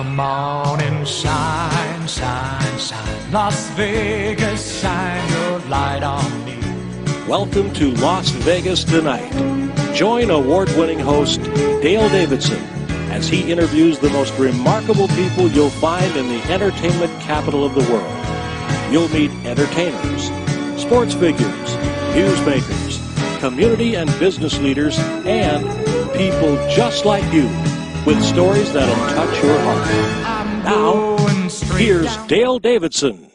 Come on and shine, shine, shine. Las Vegas, shine your light on me. Welcome to Las Vegas Tonight. Join award-winning host Dale Davidson as he interviews the most remarkable people you'll find in the entertainment capital of the world. You'll meet entertainers, sports figures, newsmakers, community and business leaders, and people just like you with stories that'll touch your heart. Now, here's Dale Davidson.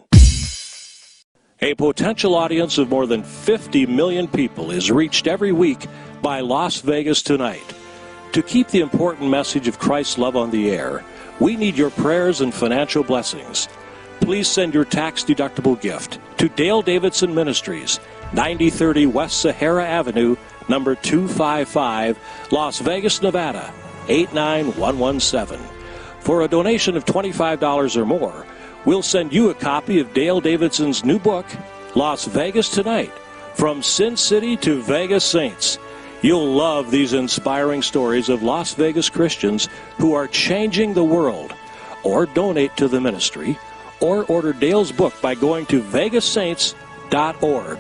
A potential audience of more than 50 million people is reached every week by Las Vegas Tonight. To keep the important message of Christ's love on the air, we need your prayers and financial blessings. Please send your tax-deductible gift to Dale Davidson Ministries, 9030 West Sahara Avenue, number 255, Las Vegas, Nevada, 89117. For a donation of $25 or more, we'll send you a copy of Dale Davidson's new book, Las Vegas Tonight, From Sin City to Vegas Saints. You'll love these inspiring stories of Las Vegas Christians who are changing the world. Or donate to the ministry, or order Dale's book by going to vegassaints.org.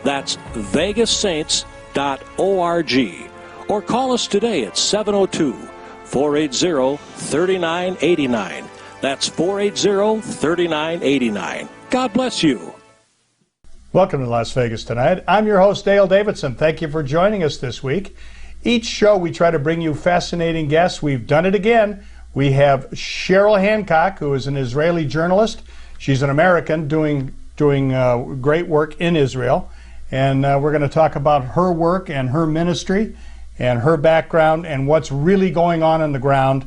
That's vegassaints.org. Or call us today at 702-480-3989. That's 480-3989. God bless you. Welcome to Las Vegas Tonight. I'm your host, Dale Davidson. Thank you for joining us this week. Each show we try to bring you fascinating guests. We've done it again. We have Cheryl Hancock, who is an Israeli journalist. She's an American doing great work in Israel. And we're going to talk about her work and her ministry and her background and what's really going on the ground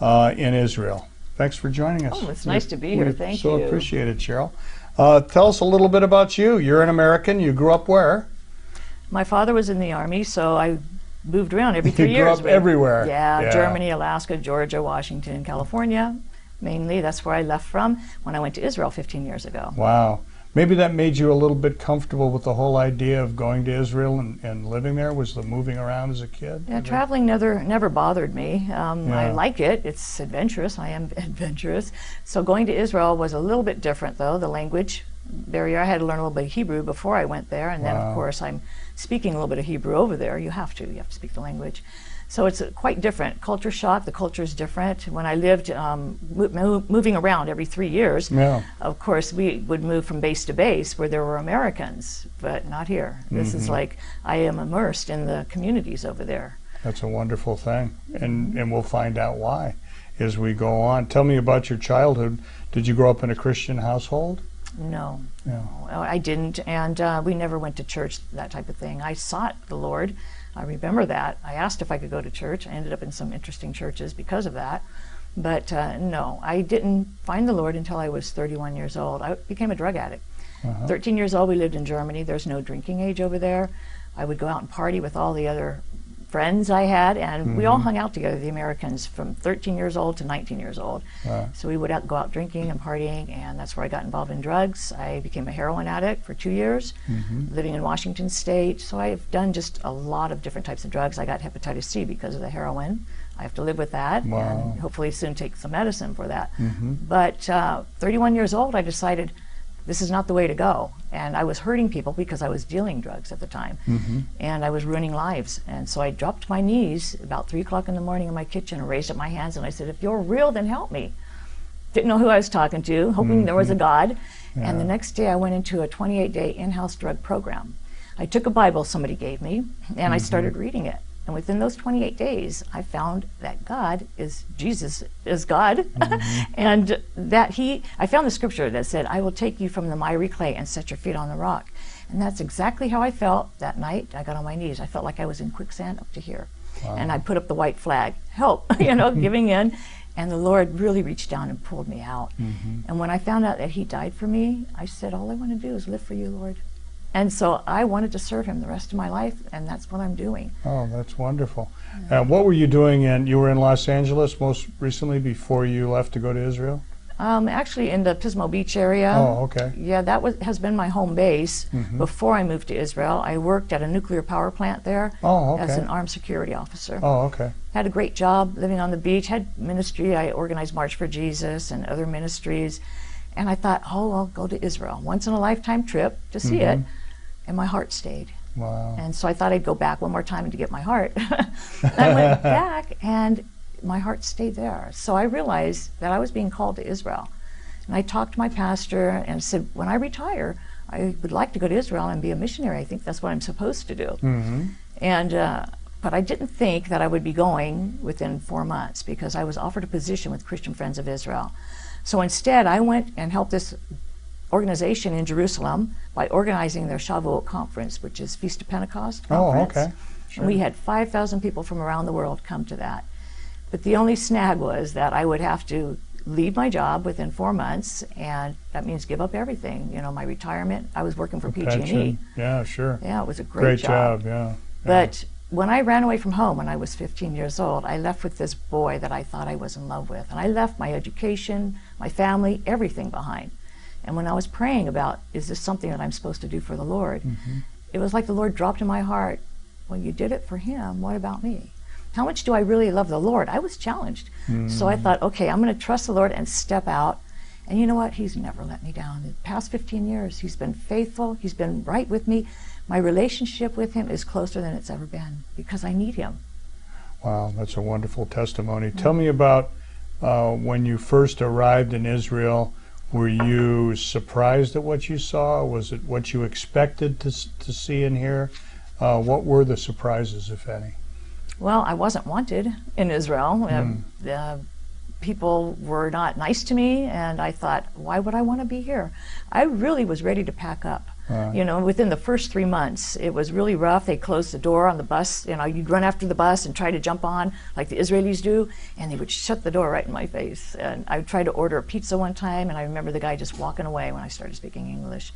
in Israel. Thanks for joining us. Oh, it's nice to be here. Thank you. So appreciate it, Cheryl. Tell us a little bit about you. You're an American. You grew up where? My father was in the Army, so I moved around every 3 years. You grew up everywhere. Yeah, Germany, Alaska, Georgia, Washington, California. Mainly, that's where I left from when I went to Israel 15 years ago. Wow. Maybe that made you a little bit comfortable with the whole idea of going to Israel and living there? Was the moving around as a kid? Yeah, traveling never bothered me. I like it. It's adventurous. I am adventurous. So going to Israel was a little bit different, though. The language barrier. I had to learn a little bit of Hebrew before I went there. And then, of course, I'm speaking a little bit of Hebrew over there. You have to speak the language. So it's quite different. Culture shock, the culture is different. When I lived moving around every 3 years, of course, we would move from base to base where there were Americans, but not here. This is like I am immersed in the communities over there. That's a wonderful thing, and we'll find out why as we go on. Tell me about your childhood. Did you grow up in a Christian household? No, I didn't, and we never went to church, that type of thing. I sought the Lord. I remember that. I asked if I could go to church. I ended up in some interesting churches because of that. But no, I didn't find the Lord until I was 31 years old. I became a drug addict. 13 years old, we lived in Germany. There's no drinking age over there. I would go out and party with all the other friends I had, and we all hung out together, the Americans, from 13 years old to 19 years old. So we would go out drinking and partying, and that's where I got involved in drugs. I became a heroin addict for 2 years, living in Washington State. So I've done just a lot of different types of drugs. I got hepatitis C because of the heroin. I have to live with that, and hopefully soon take some medicine for that. But 31 years old, I decided this is not the way to go. And I was hurting people because I was dealing drugs at the time. And I was ruining lives. And so I dropped to my knees about 3 o'clock in the morning in my kitchen and raised up my hands and I said, if you're real, then help me. Didn't know who I was talking to, hoping there was a God. And the next day I went into a 28-day in-house drug program. I took a Bible somebody gave me and I started reading it. And within those 28 days, I found that God is, Jesus is God. And that I found the scripture that said, I will take you from the miry clay and set your feet on the rock. And that's exactly how I felt that night. I got on my knees. I felt like I was in quicksand up to here. And I put up the white flag, help, giving in. And the Lord really reached down and pulled me out. And when I found out that he died for me, I said, all I want to do is live for you, Lord. And so I wanted to serve him the rest of my life, and that's what I'm doing. Oh, that's wonderful. What were you doing you were in Los Angeles most recently before you left to go to Israel? Actually in the Pismo Beach area. Oh, okay. Yeah, that has been my home base. Before I moved to Israel, I worked at a nuclear power plant there as an armed security officer. Oh, okay. Had a great job living on the beach, had ministry. I organized March for Jesus and other ministries. And I thought, oh, I'll go to Israel. Once in a lifetime trip to see it. And my heart stayed. Wow. And so I thought I'd go back one more time to get my heart. I went back and my heart stayed there. So I realized that I was being called to Israel. And I talked to my pastor and said, when I retire, I would like to go to Israel and be a missionary. I think that's what I'm supposed to do. And but I didn't think that I would be going within 4 months because I was offered a position with Christian Friends of Israel. So instead, I went and helped this organization in Jerusalem by organizing their Shavuot conference, which is Feast of Pentecost conference. Oh, okay. Sure. And we had 5,000 people from around the world come to that. But the only snag was that I would have to leave my job within 4 months, and that means give up everything. You know, my retirement. I was working for PG&E. Yeah, sure. Yeah, it was a great job. Yeah. But when I ran away from home when I was 15 years old, I left with this boy that I thought I was in love with. And I left my education, my family, everything behind. And when I was praying about, is this something that I'm supposed to do for the Lord? It was like the Lord dropped in my heart, well, you did it for him, what about me? How much do I really love the Lord? I was challenged. So I thought, okay, I'm going to trust the Lord and step out. And you know what? He's never let me down. The past 15 years, he's been faithful. He's been right with me. My relationship with him is closer than it's ever been because I need him. Wow, that's a wonderful testimony. Tell me about when you first arrived in Israel. Were you surprised at what you saw? Was it what you expected to see and hear? What were the surprises, if any? Well, I wasn't wanted in Israel. People were not nice to me, and I thought, why would I want to be here? I really was ready to pack up. You know, within the first 3 months, it was really rough. They closed the door on the bus. You know, you'd run after the bus and try to jump on like the Israelis do, and they would shut the door right in my face. And I tried to order a pizza one time, and I remember the guy just walking away when I started speaking English.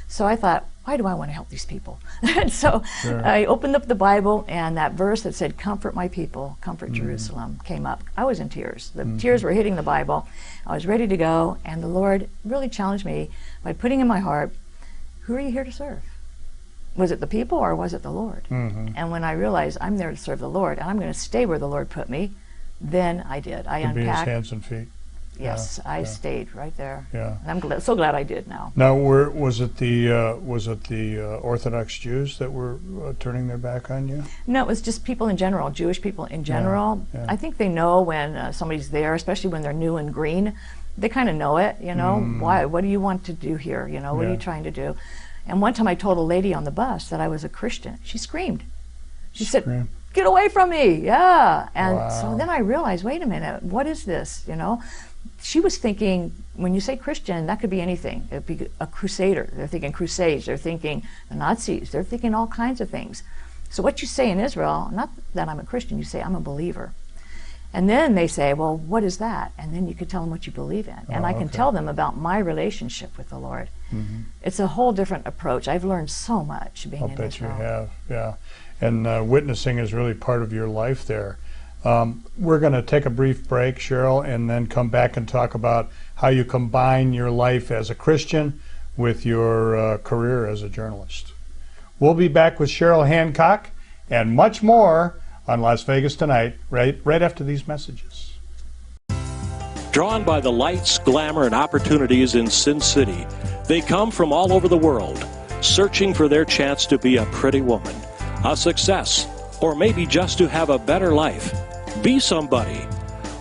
So I thought, why do I want to help these people? And so I opened up the Bible, and that verse that said, comfort my people, comfort Jerusalem, came up. I was in tears. The tears were hitting the Bible. I was ready to go, and the Lord really challenged me by putting in my heart, who are you here to serve? Was it the people or was it the Lord? And when I realized I'm there to serve the Lord, and I'm going to stay where the Lord put me, then I did. I unpacked. To be his hands and feet. Yes, I stayed right there. Yeah. And I'm so glad I did now. Now, was it the Orthodox Jews that were turning their back on you? No, it was just people in general, Jewish people in general. I think they know when somebody's there, especially when they're new and green. They kind of know it, you know. Why? What do you want to do here? You know, what are you trying to do? And one time I told a lady on the bus that I was a Christian. She screamed. She said, get away from me. Yeah. And so then I realized, wait a minute, what is this, you know? She was thinking, when you say Christian, that could be anything. It would be a crusader. They're thinking crusades. They're thinking the Nazis. They're thinking all kinds of things. So what you say in Israel, not that I'm a Christian, you say I'm a believer. And then they say, well, what is that? And then you can tell them what you believe in. And I can tell them about my relationship with the Lord. It's a whole different approach. I've learned so much being in Israel. I'll bet you have, yeah. And witnessing is really part of your life there. We're going to take a brief break, Cheryl, and then come back and talk about how you combine your life as a Christian with your career as a journalist. We'll be back with Cheryl Hancock and much more on Las Vegas Tonight, right after these messages. Drawn by the lights, glamour, and opportunities in Sin City, they come from all over the world, searching for their chance to be a pretty woman, a success, or maybe just to have a better life. Be somebody.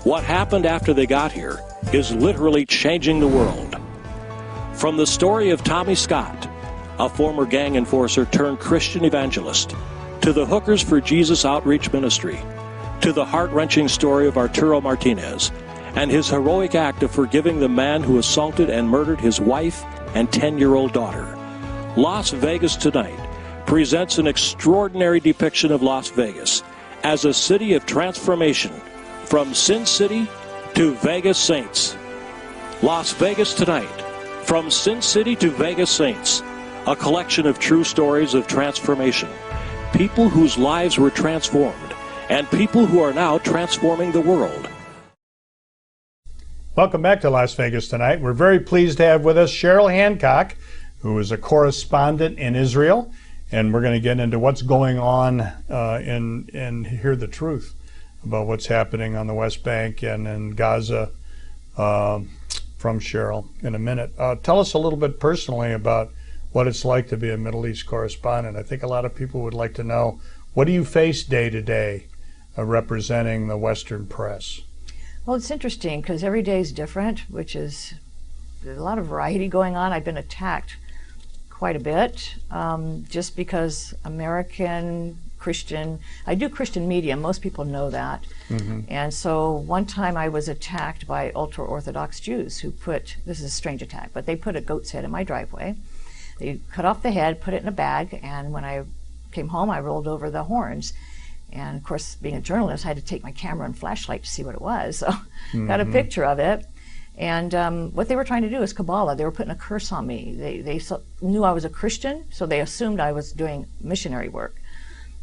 What happened after they got here is literally changing the world. From the story of Tommy Scott, a former gang enforcer turned Christian evangelist, to the Hookers for Jesus Outreach Ministry, to the heart-wrenching story of Arturo Martinez and his heroic act of forgiving the man who assaulted and murdered his wife and 10-year-old daughter. Las Vegas Tonight presents an extraordinary depiction of Las Vegas as a city of transformation, from Sin City to Vegas Saints. Las Vegas Tonight, from Sin City to Vegas Saints, a collection of true stories of transformation, people whose lives were transformed, and people who are now transforming the world. Welcome back to Las Vegas Tonight. We're very pleased to have with us Cheryl Hancock, who is a correspondent in Israel, and we're going to get into what's going on and hear the truth about what's happening on the West Bank and in Gaza from Cheryl in a minute. Tell us a little bit personally about what it's like to be a Middle East correspondent. I think a lot of people would like to know, what do you face day to day representing the Western press? Well, it's interesting because every day is different, which is there's a lot of variety going on. I've been attacked quite a bit just because American Christian, I do Christian media, most people know that. And so one time I was attacked by ultra-Orthodox Jews who put, this is a strange attack, but they put a goat's head in my driveway. They cut off the head, put it in a bag, and when I came home I rolled over the horns. And of course, being a journalist, I had to take my camera and flashlight to see what it was. So got a picture of it. And what they were trying to do is Kabbalah. They were putting a curse on me. They knew I was a Christian, so they assumed I was doing missionary work.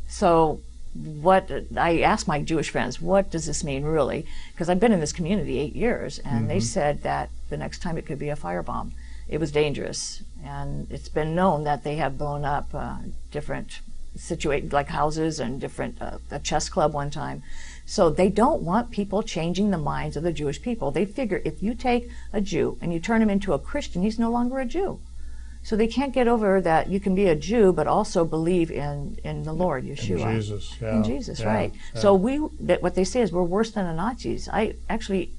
So what I asked my Jewish friends, what does this mean really? Because I've been in this community 8 years, and they said that the next time it could be a firebomb. It was dangerous. And it's been known that they have blown up different situated like houses and different a chess club one time. So they don't want people changing the minds of the Jewish people. They figure if you take a Jew and you turn him into a Christian, he's no longer a Jew. So they can't get over that you can be a Jew but also believe in the Lord Yeshua. In Jesus, yeah. In Jesus, yeah, right. Yeah. So what they say is we're worse than the Nazis. I actually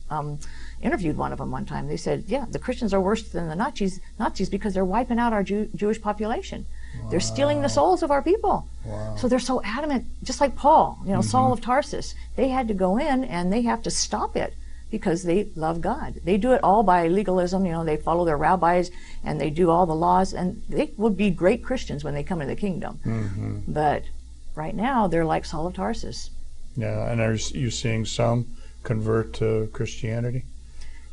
interviewed one of them one time. They said, yeah, the Christians are worse than the Nazis because they're wiping out our Jewish population. Wow. They're stealing the souls of our people. Wow. So they're so adamant, just like Paul, Saul of Tarsus. They had to go in and they have to stop it because they love God. They do it all by legalism. They follow their rabbis and they do all the laws, and they will be great Christians when they come into the kingdom. But right now they're like Saul of Tarsus. Yeah, and are you seeing some convert to Christianity?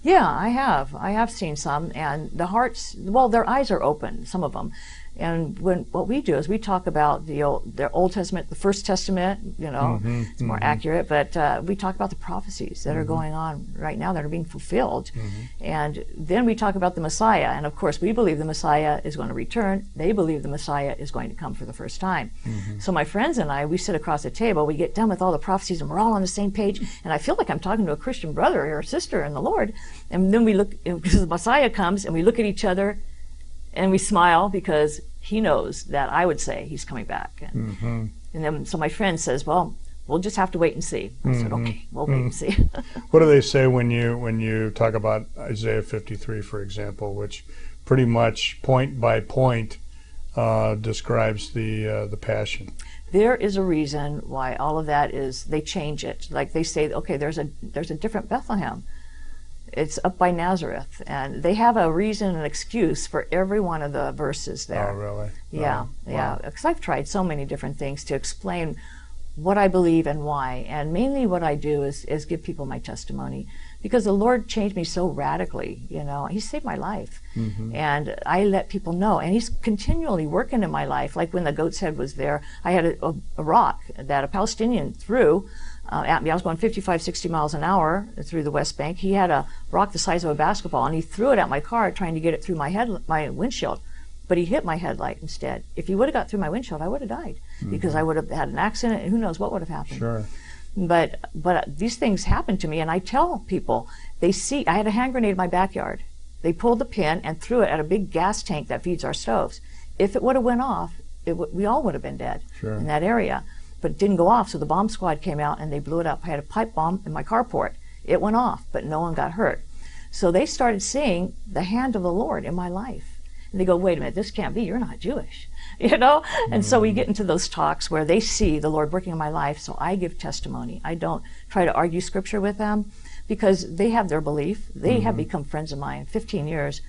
Yeah, I have. I have seen some, and the hearts, well, their eyes are open, some of them. And what we do is we talk about their Old Testament, the First Testament, it's more accurate, but we talk about the prophecies that are going on right now that are being fulfilled. And then we talk about the Messiah. And of course, we believe the Messiah is going to return. They believe the Messiah is going to come for the first time. So my friends and I, we sit across the table, we get done with all the prophecies, and we're all on the same page. And I feel like I'm talking to a Christian brother or sister in the Lord. And then we look, because the Messiah comes, and we look at each other, and we smile because he knows that I would say he's coming back. And then so my friend says, well, we'll just have to wait and see. I said, okay, we'll wait and see. What do they say when you talk about Isaiah 53, for example, which pretty much point by point describes the passion? There is a reason why all of that is, they change it. Like they say, okay, there's a different Bethlehem. It's up by Nazareth, and they have a reason and excuse for every one of the verses there. Oh, really? Yeah, yeah. Because I've tried so many different things to explain what I believe and why. And mainly what I do is give people my testimony, because the Lord changed me so radically. He saved my life, and I let people know. And He's continually working in my life. Like when the goat's head was there, I had a rock that a Palestinian threw at me. I was going 55, 60 miles an hour through the West Bank. He had a rock the size of a basketball, and he threw it at my car trying to get it through my windshield. But he hit my headlight instead. If he would have got through my windshield, I would have died, because I would have had an accident, and who knows what would have happened. Sure. But these things happen to me, and I tell people, I had a hand grenade in my backyard. They pulled the pin and threw it at a big gas tank that feeds our stoves. If it would have went off, we all would have been dead in that area. But it didn't go off, so the bomb squad came out and they blew it up. I had a pipe bomb in my carport. It went off, but no one got hurt. So they started seeing the hand of the Lord in my life. And they go, wait a minute, this can't be, you're not Jewish. And so we get into those talks where they see the Lord working in my life, so I give testimony. I don't try to argue scripture with them, because they have their belief. They have become friends of mine 15 years.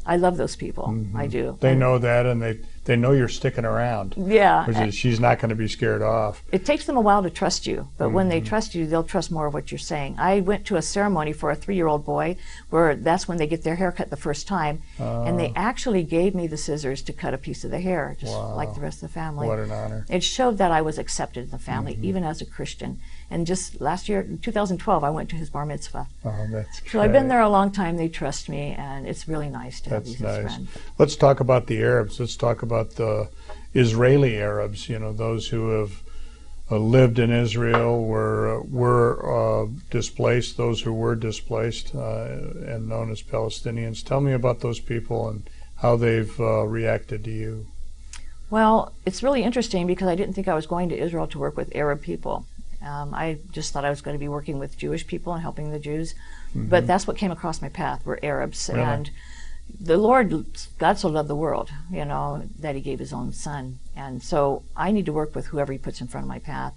I love those people. I do. They know that, and they know you're sticking around. Yeah. She's not going to be scared off. It takes them a while to trust you, but when they trust you, they'll trust more of what you're saying. I went to a ceremony for a 3-year-old boy where that's when they get their hair cut the first time, and they actually gave me the scissors to cut a piece of the hair, just like the rest of the family. What an honor. It showed that I was accepted in the family, even as a Christian. And just last year, 2012, I went to his bar mitzvah. Oh, that's great. So I've been there a long time. They trust me, and it's really nice to have these as friends. Let's talk about the Arabs. Let's talk about the Israeli Arabs. You know, those who have lived in Israel were displaced. Those who were displaced and known as Palestinians. Tell me about those people and how they've reacted to you. Well, it's really interesting because I didn't think I was going to Israel to work with Arab people. I just thought I was going to be working with Jewish people and helping the Jews. But that's what came across my path, were Arabs. Really? And the Lord, God so loved the world, you know, that he gave his own son. And so I need to work with whoever he puts in front of my path.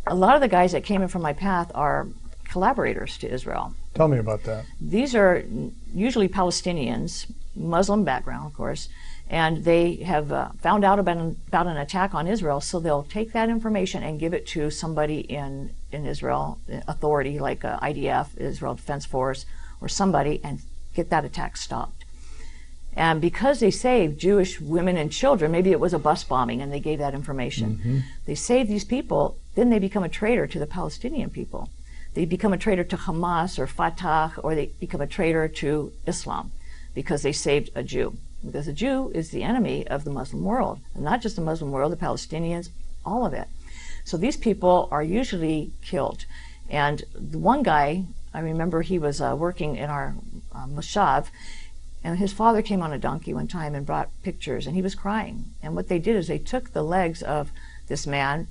A lot of the guys that came in from my path are collaborators to Israel. Tell me about that. These are usually Palestinians, Muslim background, of course, and they have found out about an attack on Israel, so they'll take that information and give it to somebody in Israel, authority like IDF, Israel Defense Force, or somebody, and get that attack stopped. And because they saved Jewish women and children, maybe it was a bus bombing and they gave that information. They saved these people, then they become a traitor to the Palestinian people. They become a traitor to Hamas or Fatah, or they become a traitor to Islam because they saved a Jew. Because a Jew is the enemy of the Muslim world. And not just the Muslim world, the Palestinians, all of it. So these people are usually killed. And the one guy, I remember he was working in our moshav, and his father came on a donkey one time and brought pictures, and he was crying. And what they did is they took the legs of this man,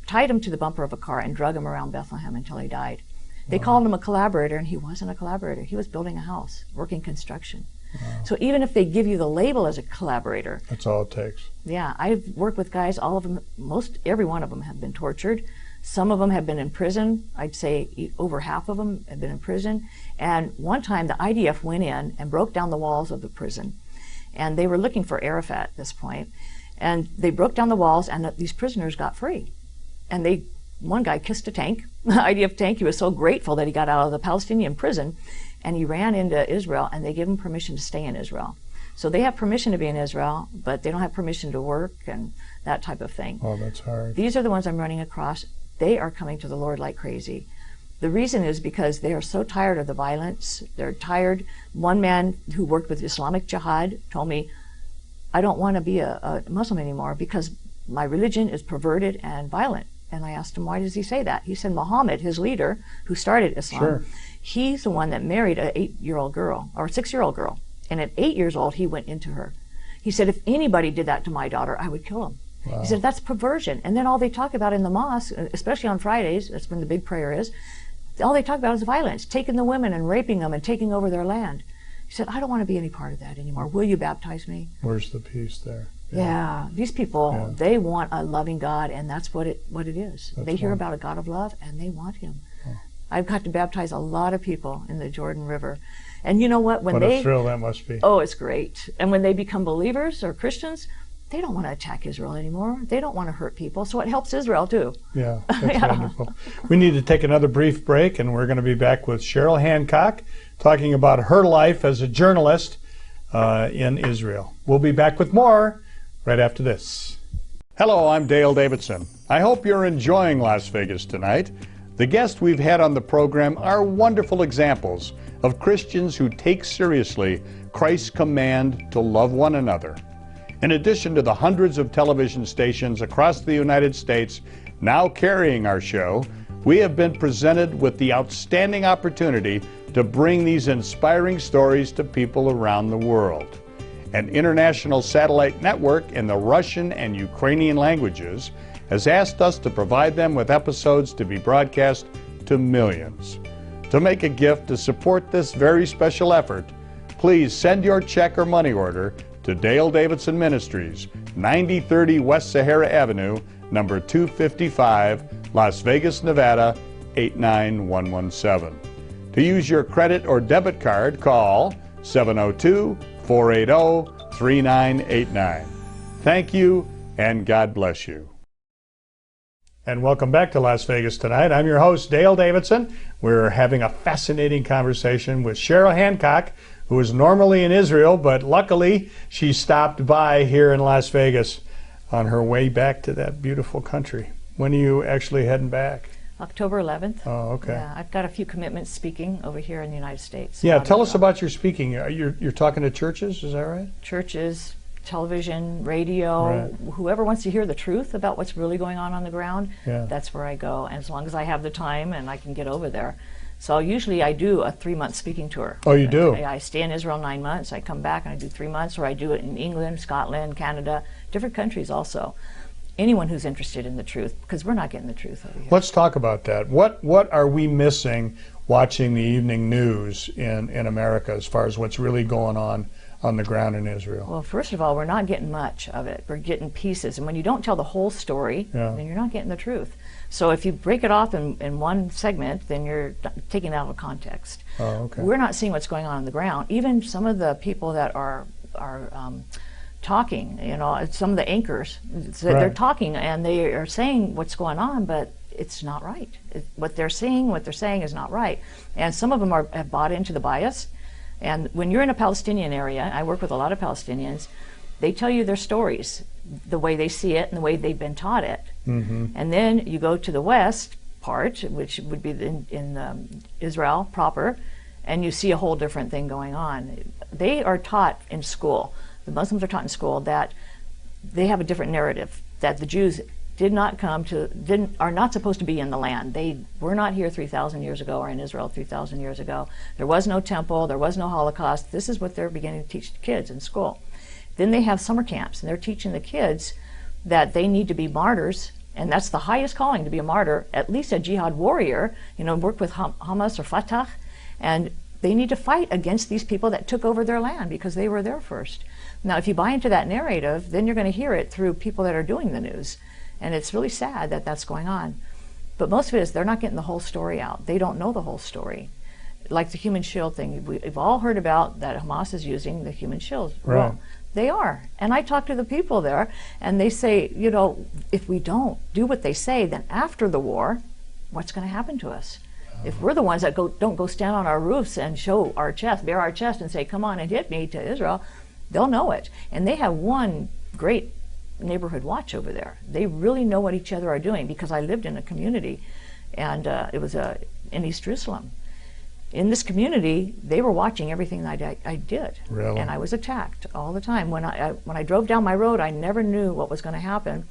tied him to the bumper of a car, and drug him around Bethlehem until he died. They called him a collaborator, and he wasn't a collaborator. He was building a house, working construction. So even if they give you the label as a collaborator, that's all it takes. Yeah, I've worked with guys, all of them, every one of them have been tortured. Some of them have been in prison. I'd say over half of them have been in prison. And one time the IDF went in and broke down the walls of the prison. And they were looking for Arafat at this point. And they broke down the walls, and these prisoners got free. And one guy kissed a tank, the IDF tank. He was so grateful that he got out of the Palestinian prison. And he ran into Israel, and they give him permission to stay in Israel. So they have permission to be in Israel, but they don't have permission to work and that type of thing. Oh, that's hard. These are the ones I'm running across. They are coming to the Lord like crazy. The reason is because they are so tired of the violence. They're tired. One man who worked with Islamic Jihad told me, I don't want to be a Muslim anymore because my religion is perverted and violent. And I asked him, why does he say that? He said, Muhammad, his leader, who started Islam, he's the one that married an 8-year-old girl, or a 6-year-old girl. And at 8 years old, he went into her. He said, if anybody did that to my daughter, I would kill him. Wow. He said, that's perversion. And then all they talk about in the mosque, especially on Fridays, that's when the big prayer is, all they talk about is violence, taking the women and raping them and taking over their land. He said, I don't want to be any part of that anymore. Will you baptize me? Where's the peace there? Yeah, these people, they want a loving God, and that's what it is. They hear about a God of love, and they want him. I've got to baptize a lot of people in the Jordan River. And you know what? What a thrill that must be. Oh, it's great. And when they become believers or Christians, they don't want to attack Israel anymore. They don't want to hurt people. So it helps Israel, too. Yeah, that's wonderful. We need to take another brief break, and we're going to be back with Cheryl Hancock talking about her life as a journalist in Israel. We'll be back with more right after this. Hello, I'm Dale Davidson. I hope you're enjoying Las Vegas tonight. The guests we've had on the program are wonderful examples of Christians who take seriously Christ's command to love one another. In addition to the hundreds of television stations across the United States now carrying our show, we have been presented with the outstanding opportunity to bring these inspiring stories to people around the world. An international satellite network in the Russian and Ukrainian languages has asked us to provide them with episodes to be broadcast to millions. To make a gift to support this very special effort, please send your check or money order to Dale Davidson Ministries, 9030 West Sahara Avenue, number 255, Las Vegas, Nevada, 89117. To use your credit or debit card, call 702-480-3989. Thank you, and God bless you. And welcome back to Las Vegas Tonight. I'm your host, Dale Davidson. We're having a fascinating conversation with Cheryl Hancock, who is normally in Israel, but luckily she stopped by here in Las Vegas on her way back to that beautiful country. When are you actually heading back? October 11th. Oh, okay. Yeah, I've got a few commitments speaking over here in the United States. Yeah, tell us about your speaking. You're talking to churches, is that right? Churches, television, radio, Right. Whoever wants to hear the truth about what's really going on the ground, Yeah. that's where I go. And as long as I have the time and I can get over there. So usually I do a 3-month speaking tour. Oh, you do? I stay in Israel 9 months, I come back and I do 3 months, or I do it in England, Scotland, Canada, different countries also. Anyone who's interested in the truth, because we're not getting the truth over here. Let's talk about that. What are we missing watching the evening news in America as far as what's really going on the ground in Israel? Well, first of all, we're not getting much of it. We're getting pieces. And when you don't tell the whole story, then you're not getting the truth. So if you break it off in one segment, then you're taking it out of context. Oh, okay. We're not seeing what's going on the ground. Even some of the people that are talking, some of the anchors, they're talking and they are saying what's going on, but it's not right. What they're saying is not right. And some of them have bought into the bias. And when you're in a Palestinian area, I work with a lot of Palestinians, they tell you their stories, the way they see it and the way they've been taught it. Mm-hmm. And then you go to the west part, which would be in Israel proper, and you see a whole different thing going on. They are taught in school, the Muslims are taught in school, that they have a different narrative, that the Jews are not supposed to be in the land. They were not here 3,000 years ago, or in Israel 3,000 years ago. There was no temple, there was no Holocaust. This is what they're beginning to teach the kids in school. Then they have summer camps, and they're teaching the kids that they need to be martyrs, and that's the highest calling, to be a martyr, at least a jihad warrior, work with Hamas or Fatah, and they need to fight against these people that took over their land because they were there first. Now, if you buy into that narrative, then you're going to hear it through people that are doing the news. And it's really sad that that's going on. But most of it is they're not getting the whole story out. They don't know the whole story. Like the human shield thing, we've all heard about that Hamas is using the human shield. Right. Well, they are. And I talk to the people there, and they say, if we don't do what they say, then after the war, what's going to happen to us? If we're the ones that don't go stand on our roofs and show our chest, bare our chest and say, come on and hit me to Israel, they'll know it. And they have one great neighborhood watch over there. They really know what each other are doing, because I lived in a community, and it was in East Jerusalem. In this community, they were watching everything that I did. Really? And I was attacked all the time. When I drove down my road, I never knew what was going to happen.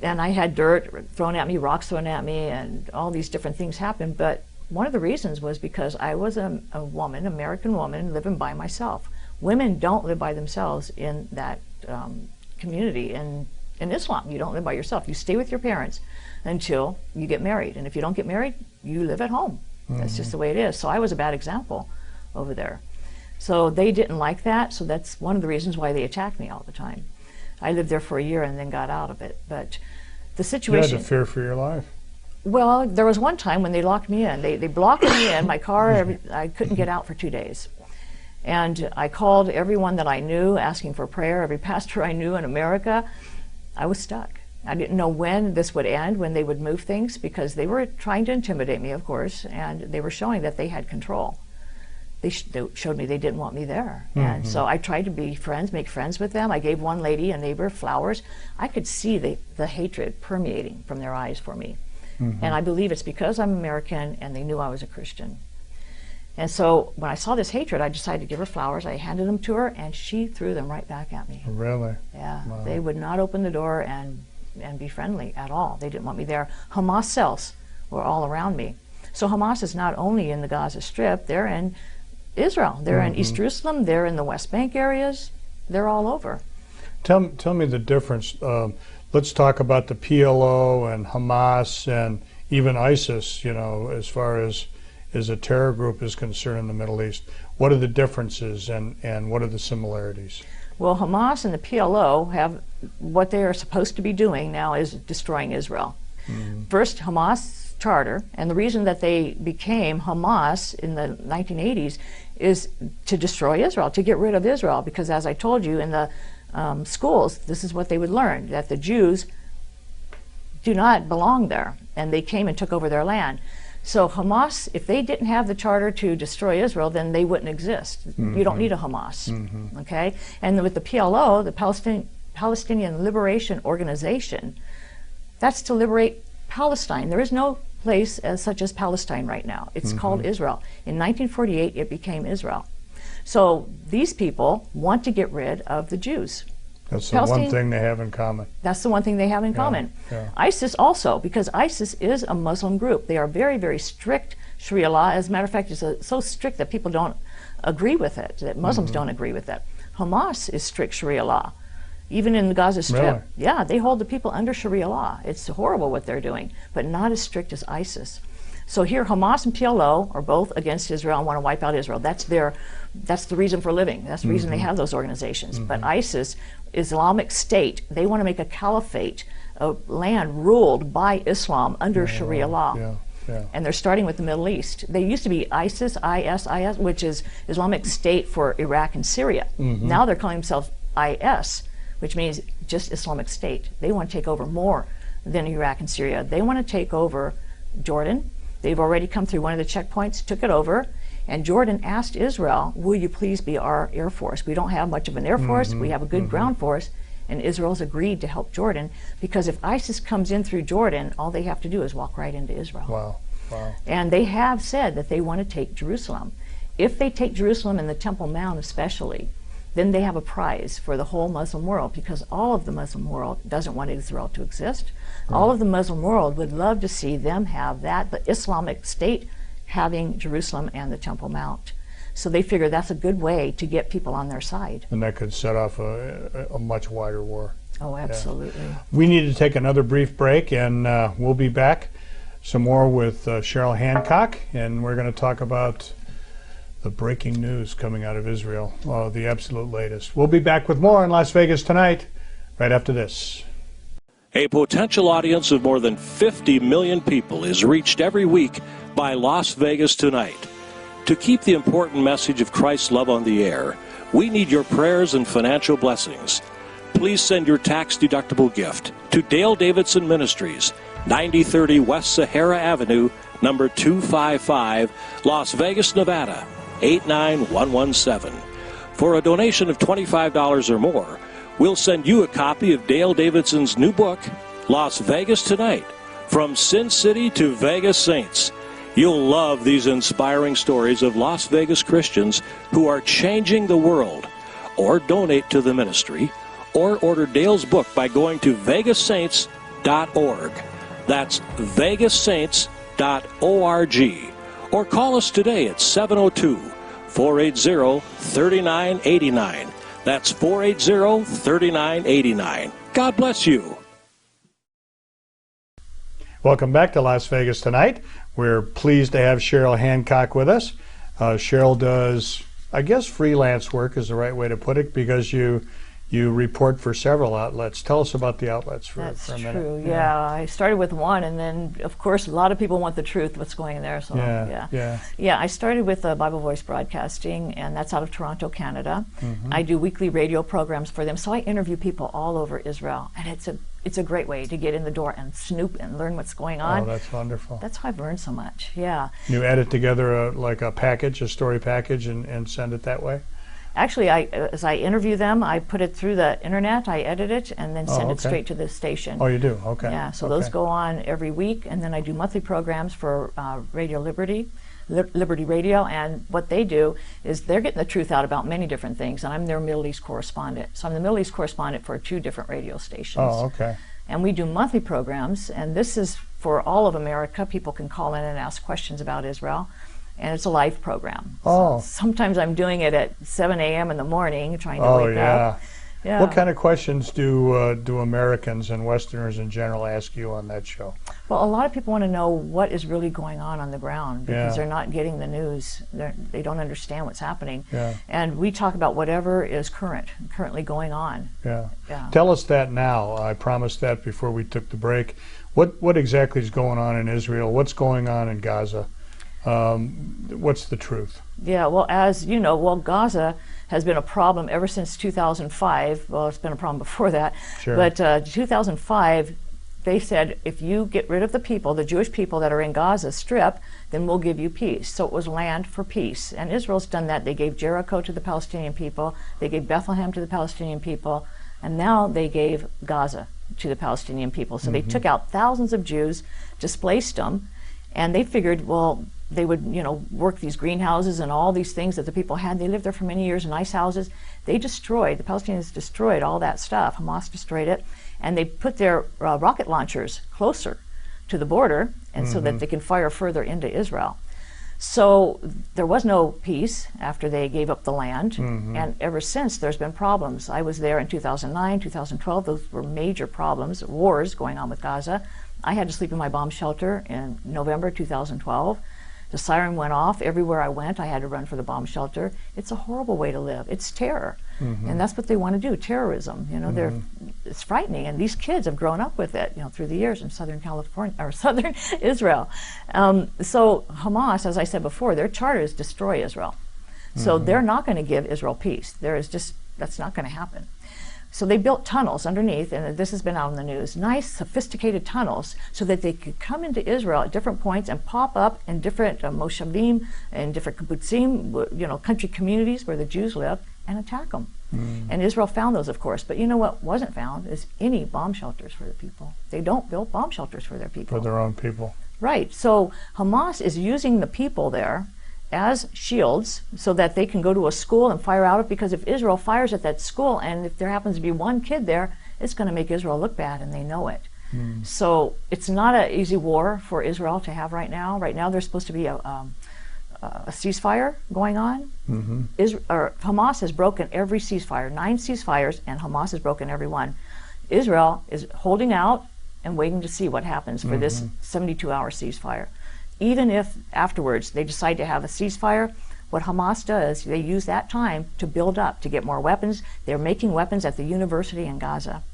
And I had dirt thrown at me, rocks thrown at me, and all these different things happened. But one of the reasons was because I was a woman, American woman, living by myself. Women don't live by themselves in that community. In Islam, you don't live by yourself. You stay with your parents until you get married. And if you don't get married, you live at home. Mm-hmm. That's just the way it is. So I was a bad example over there. So they didn't like that. So that's one of the reasons why they attacked me all the time. I lived there for a year and then got out of it. But the situation... You had to fear for your life. Well, there was one time when they locked me in. They blocked me in. My car, I couldn't get out for 2 days. And I called everyone that I knew asking for prayer, every pastor I knew in America. I was stuck. I didn't know when this would end, when they would move things, because they were trying to intimidate me, of course, and they were showing that they had control. They showed me they didn't want me there. Mm-hmm. And so I tried to be friends, make friends with them. I gave one lady, a neighbor, flowers. I could see the hatred permeating from their eyes for me. Mm-hmm. And I believe it's because I'm American and they knew I was a Christian. And so when I saw this hatred, I decided to give her flowers. I handed them to her, and she threw them right back at me. Really? Yeah. Wow. They would not open the door and be friendly at all. They didn't want me there. Hamas cells were all around me. So Hamas is not only in the Gaza Strip, they're in Israel. They're in East Jerusalem. They're in the West Bank areas. They're all over. Tell me the difference. Let's talk about the PLO and Hamas and even ISIS, as far as a terror group is concerned in the Middle East. What are the differences and what are the similarities? Well, Hamas and the PLO have what they are supposed to be doing now is destroying Israel. Mm-hmm. First, Hamas charter, and the reason that they became Hamas in the 1980s is to destroy Israel, to get rid of Israel, because as I told you, in the schools, this is what they would learn, that the Jews do not belong there, and they came and took over their land. So Hamas, if they didn't have the charter to destroy Israel, then they wouldn't exist. You don't need a Hamas, okay? And with the PLO, the Palestinian Liberation Organization, that's to liberate Palestine. There is no place as such as Palestine right now. It's called Israel. In 1948, it became Israel. So these people want to get rid of the Jews. That's the one thing they have in common. That's the one thing they have in common. Yeah. ISIS also, because ISIS is a Muslim group. They are very, very strict Sharia law. As a matter of fact, it's so strict that people don't agree with it, that Muslims don't agree with it. Hamas is strict Sharia law. Even in the Gaza Strip, really? Yeah, they hold the people under Sharia law. It's horrible what they're doing, but not as strict as ISIS. So here, Hamas and PLO are both against Israel and want to wipe out Israel. That's the reason for living. That's the reason they have those organizations. But ISIS, Islamic State, they want to make a caliphate, a land ruled by Islam under Sharia law. Yeah. And they're starting with the Middle East. They used to be ISIS, which is Islamic State for Iraq and Syria. Now they're calling themselves IS, which means just Islamic State. They want to take over more than Iraq and Syria. They want to take over Jordan. They've already come through one of the checkpoints, took it over, and Jordan asked Israel, will you please be our Air Force? We don't have much of an Air Force, we have a good ground force, and Israel's agreed to help Jordan, because if ISIS comes in through Jordan, all they have to do is walk right into Israel. Wow. And they have said that they want to take Jerusalem. If they take Jerusalem and the Temple Mount especially, then they have a prize for the whole Muslim world, because all of the Muslim world doesn't want Israel to exist. All of the Muslim world would love to see them have that, the Islamic State having Jerusalem and the Temple Mount. So they figure that's a good way to get people on their side. And that could set off a much wider war. Oh, absolutely. Yeah. We need to take another brief break, and we'll be back some more with Cheryl Hancock, and we're going to talk about the breaking news coming out of Israel, the absolute latest. We'll be back with more in Las Vegas Tonight, right after this. A potential audience of more than 50 million people is reached every week by Las Vegas Tonight. To keep the important message of Christ's love on the air, we need your prayers and financial blessings. Please send your tax-deductible gift to Dale Davidson Ministries, 9030 West Sahara Avenue, number 255, Las Vegas, Nevada, 89117. For a donation of $25 or more, we'll send you a copy of Dale Davidson's new book, Las Vegas Tonight, From Sin City to Vegas Saints. You'll love these inspiring stories of Las Vegas Christians who are changing the world. Or donate to the ministry, or order Dale's book by going to vegassaints.org. That's vegassaints.org. Or call us today at 702-480-3989. That's 480-3989. God bless you. Welcome back to Las Vegas Tonight. We're pleased to have Cheryl Hancock with us. Cheryl does, I guess, freelance work is the right way to put it, because you report for several outlets. Tell us about the outlets for a minute. That's true. Yeah, I started with one, and then, of course, a lot of people want the truth, what's going there. So yeah. I started with Bible Voice Broadcasting, and that's out of Toronto, Canada. I do weekly radio programs for them, so I interview people all over Israel, and it's a great way to get in the door and snoop and learn what's going on. Oh, that's wonderful. That's how I've learned so much. Yeah. You edit together a package, a story package, and send it that way? Actually, as I interview them, I put it through the internet, I edit it, and then send it straight to the station. Oh, you do? Okay. Yeah, so those go on every week, and then I do monthly programs for Radio Liberty Radio, and what they do is they're getting the truth out about many different things, and I'm their Middle East correspondent. So I'm the Middle East correspondent for 2 different radio stations. Oh, okay. And we do monthly programs, and this is for all of America. People can call in and ask questions about Israel. And it's a live program. Oh. So sometimes I'm doing it at 7 a.m. in the morning, trying to wake up. Yeah. What kind of questions do Americans and Westerners in general ask you on that show? Well, a lot of people want to know what is really going on the ground, because they're not getting the news. They don't understand what's happening. Yeah. And we talk about whatever is currently going on. Yeah. Tell us that now. I promised that before we took the break. What exactly is going on in Israel? What's going on in Gaza? What's the truth? Yeah, well, as you know, Gaza has been a problem ever since 2005. Well, it's been a problem before that. Sure. But 2005, they said, if you get rid of the people, the Jewish people that are in Gaza Strip, then we'll give you peace. So it was land for peace. And Israel's done that. They gave Jericho to the Palestinian people. They gave Bethlehem to the Palestinian people. And now they gave Gaza to the Palestinian people. So they took out thousands of Jews, displaced them, and they figured, well, they would, work these greenhouses and all these things that the people had. They lived there for many years in nice houses. The Palestinians destroyed all that stuff. Hamas destroyed it. And they put their rocket launchers closer to the border, and so that they can fire further into Israel. So there was no peace after they gave up the land, and ever since there's been problems. I was there in 2009, 2012. Those were major problems, wars going on with Gaza. I had to sleep in my bomb shelter in November 2012. The siren went off. Everywhere I went, I had to run for the bomb shelter. It's a horrible way to live. It's terror. And that's what they want to do, terrorism. It's frightening. And these kids have grown up with it, through the years in Southern California, or Southern Israel. So Hamas, as I said before, their charter is destroy Israel. So they're not going to give Israel peace. That's not going to happen. So they built tunnels underneath, and this has been out in the news, nice sophisticated tunnels so that they could come into Israel at different points and pop up in different moshavim and different kibbutzim, country communities where the Jews live, and attack them. And Israel found those, of course. But you know what wasn't found is any bomb shelters for the people. They don't build bomb shelters for their people. For their own people. Right. So Hamas is using the people there as shields so that they can go to a school and fire out it, because if Israel fires at that school and if there happens to be one kid there, it's going to make Israel look bad, and they know it. So it's not an easy war for Israel to have right now. Right now there's supposed to be a ceasefire going on. Hamas has broken every ceasefire, 9 ceasefires, and Hamas has broken every one. Israel is holding out and waiting to see what happens for this 72-hour ceasefire. Even if afterwards they decide to have a ceasefire, what Hamas does, they use that time to build up, to get more weapons. They're making weapons at the university in Gaza.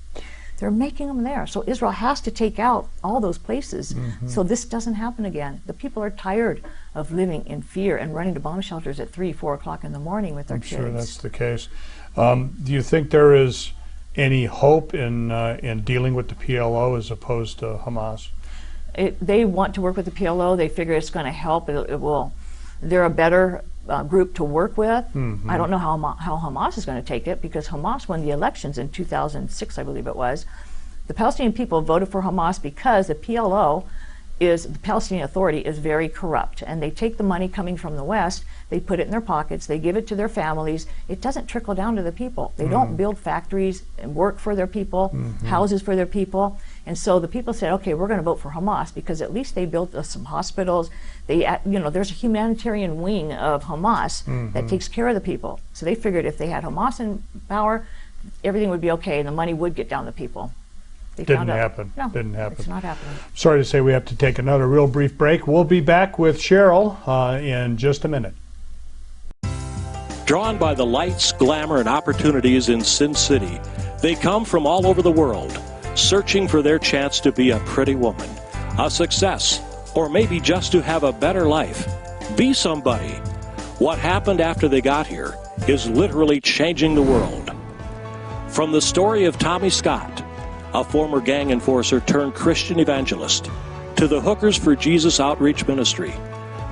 They're making them there. So Israel has to take out all those places so this doesn't happen again. The people are tired of living in fear and running to bomb shelters at 3, 4 o'clock in the morning with their kids. I'm sure that's the case. Do you think there is any hope in dealing with the PLO as opposed to Hamas? They want to work with the PLO. They figure it's going to help. They're a better group to work with. I don't know how Hamas is going to take it, because Hamas won the elections in 2006, I believe it was. The Palestinian people voted for Hamas because the PLO the Palestinian Authority is very corrupt, and they take the money coming from the West, they put it in their pockets, they give it to their families. It doesn't trickle down to the people. They don't build factories and work for their people, houses for their people. And so the people said, okay, we're going to vote for Hamas, because at least they built some hospitals. There's a humanitarian wing of Hamas that takes care of the people. So they figured if they had Hamas in power, everything would be okay and the money would get down to people. Didn't happen. No, didn't happen. It's not happening. Sorry to say we have to take another real brief break. We'll be back with Cheryl in just a minute. Drawn by the lights, glamour, and opportunities in Sin City, they come from all over the world, searching for their chance to be a pretty woman, a success, or maybe just to have a better life. Be somebody. What happened after they got here is literally changing the world. From the story of Tommy Scott, a former gang enforcer turned Christian evangelist, to the Hookers for Jesus Outreach Ministry,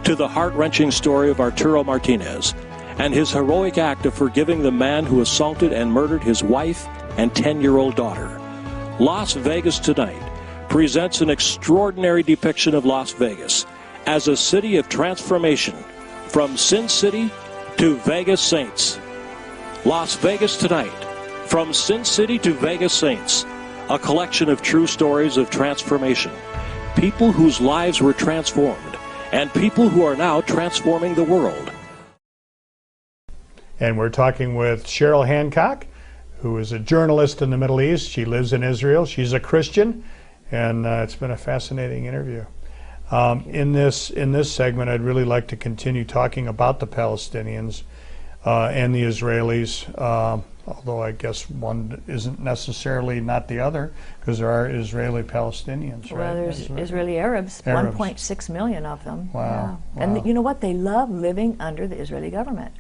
to the heart-wrenching story of Arturo Martinez and his heroic act of forgiving the man who assaulted and murdered his wife and 10-year-old daughter. Las Vegas Tonight presents an extraordinary depiction of Las Vegas as a city of transformation, from Sin City to Vegas Saints. Las Vegas Tonight, from Sin City to Vegas Saints, a collection of true stories of transformation, people whose lives were transformed, and people who are now transforming the world. And we're talking with Cheryl Hancock, who is a journalist in the Middle East. She lives in Israel. She's a Christian, and it's been a fascinating interview. In this segment, I'd really like to continue talking about the Palestinians and the Israelis. although I guess one isn't necessarily not the other, because there are Israeli Palestinians, right? Well, there's Israeli Arabs, 1.6 million of them. Wow. Yeah. And you know what? They love living under the Israeli government.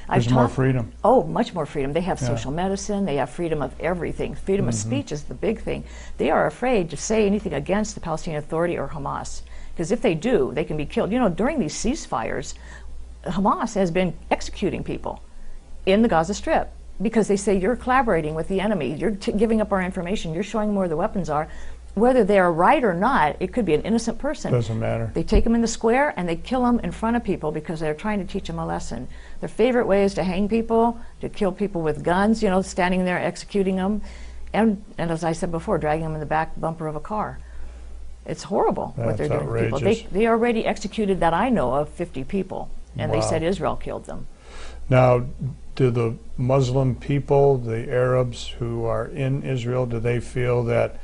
There's more freedom. Oh, much more freedom. They have social medicine. They have freedom of everything. Freedom of speech is the big thing. They are afraid to say anything against the Palestinian Authority or Hamas, because if they do, they can be killed. You know, during these ceasefires, Hamas has been executing people in the Gaza Strip because they say you're collaborating with the enemy, you're giving up our information, you're showing where the weapons are. Whether they are right or not, it could be an innocent person. Doesn't matter. They take them in the square and they kill them in front of people because they're trying to teach them a lesson. Their favorite way is to hang people, to kill people with guns, you know, standing there executing them, and as I said before, dragging them in the back bumper of a car. It's horrible what they're doing to people. They already executed, that I know of, 50 people, and they said Israel killed them. Now, do the Muslim people, the Arabs who are in Israel, do they feel that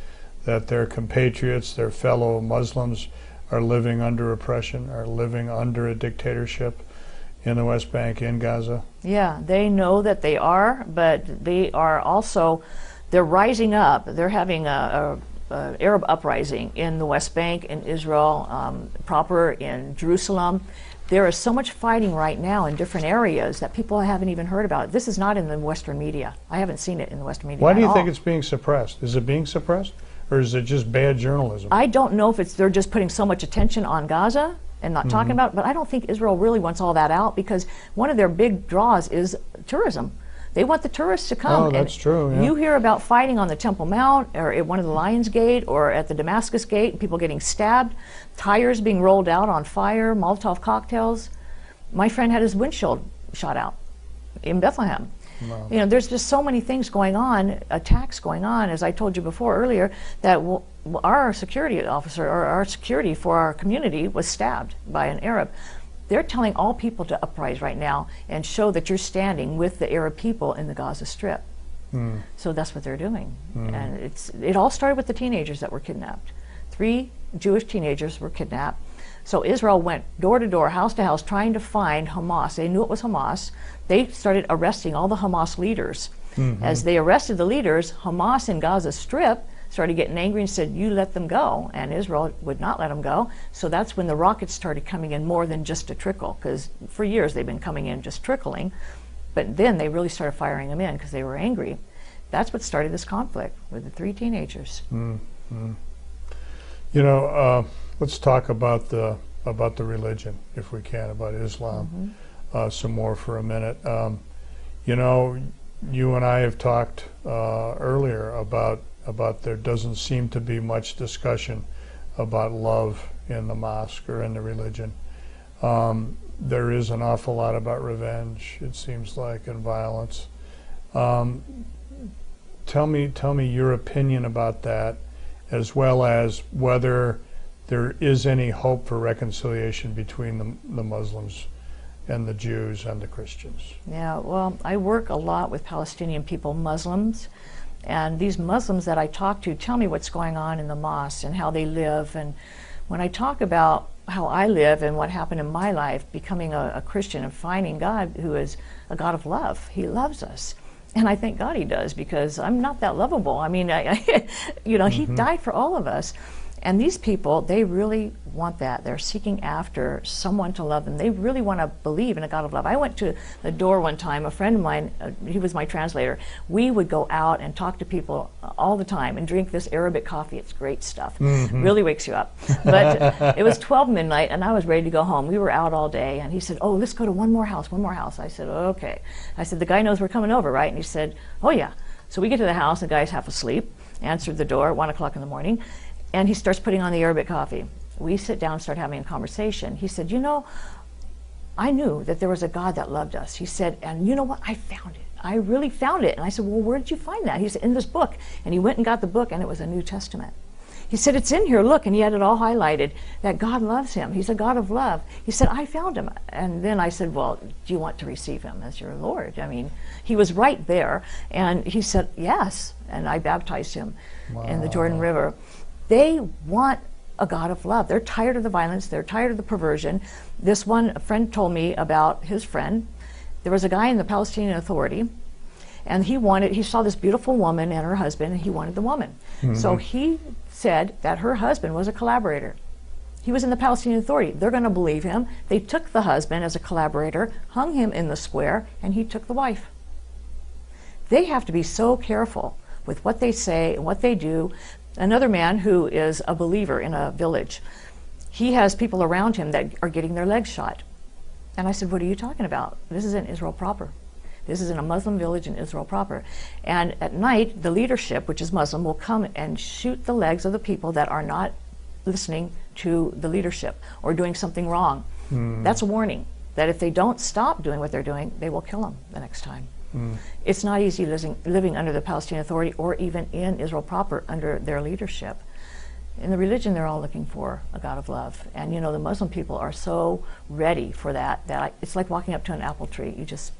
their compatriots, their fellow Muslims, are living under oppression, are living under a dictatorship in the West Bank, in Gaza? Yeah, they know that they are, but they are also, they're rising up. They're having a Arab uprising in the West Bank, in Israel, proper, in Jerusalem. There is so much fighting right now in different areas that people haven't even heard about. This is not in the Western media. I haven't seen it in the Western media. Why do you think it's being suppressed? Is it being suppressed, or is it just bad journalism? I don't know if they're just putting so much attention on Gaza and not talking about it, but I don't think Israel really wants all that out, because one of their big draws is tourism. They want the tourists to come. Oh, that's true. Yeah. You hear about fighting on the Temple Mount, or at one of the Lions Gate, or at the Damascus Gate, people getting stabbed, tires being rolled out on fire, Molotov cocktails. My friend had his windshield shot out in Bethlehem. Wow. You know, there's just so many things going on, attacks going on, as I told you before earlier, that our security officer, or our security for our community, was stabbed by an Arab. They're telling all people to uprise right now and show that you're standing with the Arab people in the Gaza Strip. So that's what they're doing. And it all started with the teenagers that were kidnapped. 3 Jewish teenagers were kidnapped. So Israel went door to door, house to house, trying to find Hamas. They knew it was Hamas. They started arresting all the Hamas leaders. As they arrested the leaders, Hamas in Gaza Strip started getting angry and said, you let them go, and Israel would not let them go. So that's when the rockets started coming in, more than just a trickle, because for years they've been coming in just trickling, but then they really started firing them in because they were angry. That's what started this conflict with the 3 teenagers. You know, let's talk about the religion, if we can, about Islam, some more for a minute. You know, you and I have talked earlier about there doesn't seem to be much discussion about love in the mosque or in the religion. There is an awful lot about revenge, it seems like, and violence. Tell me your opinion about that, as well as whether there is any hope for reconciliation between the Muslims and the Jews and the Christians. Yeah, well, I work a lot with Palestinian people, Muslims, and these Muslims that I talk to tell me what's going on in the mosque and how they live. And when I talk about how I live and what happened in my life, becoming a Christian and finding God, who is a God of love, He loves us. And I thank God He does, because I'm not that lovable. I mean, you know, He died for all of us. And these people, they really want that. They're seeking after someone to love them. They really want to believe in a God of love. I went to the door one time, a friend of mine, he was my translator. We would go out and talk to people all the time and drink this Arabic coffee. It's great stuff. Really wakes you up. But it was 12 midnight and I was ready to go home. We were out all day, and he said, oh, let's go to one more house. I said, okay. I said, the guy knows we're coming over, right? And he said, oh yeah. So we get to the house, the guy's half asleep, answered the door at 1 o'clock in the morning. And he starts putting on the Arabic coffee. We sit down and start having a conversation. He said, you know, I knew that there was a God that loved us. He said, and you know what? I found it. I really found it. And I said, well, where did you find that? He said, in this book. And he went and got the book, and it was a New Testament. He said, it's in here, look, and he had it all highlighted, that God loves him. He's a God of love. He said, I found him. And then I said, well, do you want to receive him as your Lord? I mean, he was right there. And he said, yes. And I baptized him in the Jordan River. They want a God of love. They're tired of the violence. They're tired of the perversion. This one, a friend told me about his friend. There was a guy in the Palestinian Authority, And he saw this beautiful woman and her husband, and he wanted the woman. So he said that her husband was a collaborator. He was in the Palestinian Authority. They're going to believe him. They took the husband as a collaborator, hung him in the square, and he took the wife. They have to be so careful with what they say and what they do. Another man who is a believer in a village, he has people around him that are getting their legs shot. And I said, what are you talking about? This is in Israel proper. This is in a Muslim village in Israel proper. And at night, the leadership, which is Muslim, will come and shoot the legs of the people that are not listening to the leadership or doing something wrong. That's a warning that if they don't stop doing what they're doing, they will kill them the next time. It's not easy living under the Palestinian Authority or even in Israel proper under their leadership. In the religion, they're all looking for a God of love. And you know, the Muslim people are so ready for that, it's like walking up to an apple tree. You just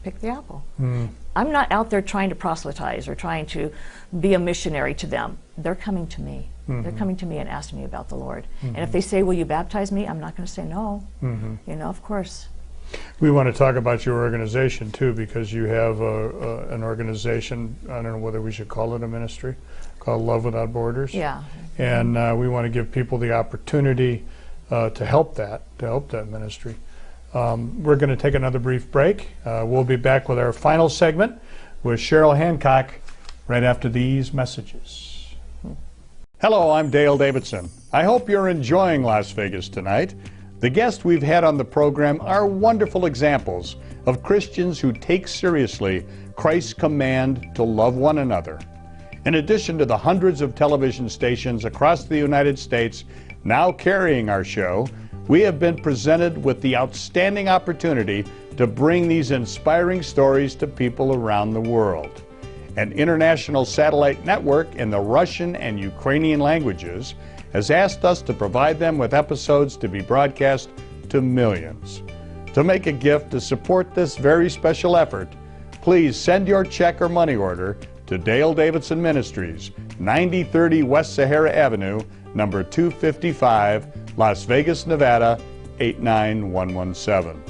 pick the apple. I'm not out there trying to proselytize or trying to be a missionary to them. They're coming to me. They're coming to me and asking me about the Lord. And if they say, will you baptize me? I'm not going to say no. You know, of course. We want to talk about your organization too, because you have an organization, I don't know whether we should call it a ministry, called Love Without Borders. Yeah. And we want to give people the opportunity to help that ministry. We're going to take another brief break. We'll be back with our final segment with Cheryl Hancock right after these messages. Hello, I'm Dale Davidson. I hope you're enjoying Las Vegas tonight. The guests we've had on the program are wonderful examples of Christians who take seriously Christ's command to love one another. In addition to the hundreds of television stations across the United States now carrying our show, we have been presented with the outstanding opportunity to bring these inspiring stories to people around the world. An international satellite network in the Russian and Ukrainian languages has asked us to provide them with episodes to be broadcast to millions. To make a gift to support this very special effort, please send your check or money order to Dale Davidson Ministries, 9030 West Sahara Avenue, number 255, Las Vegas, Nevada, 89117.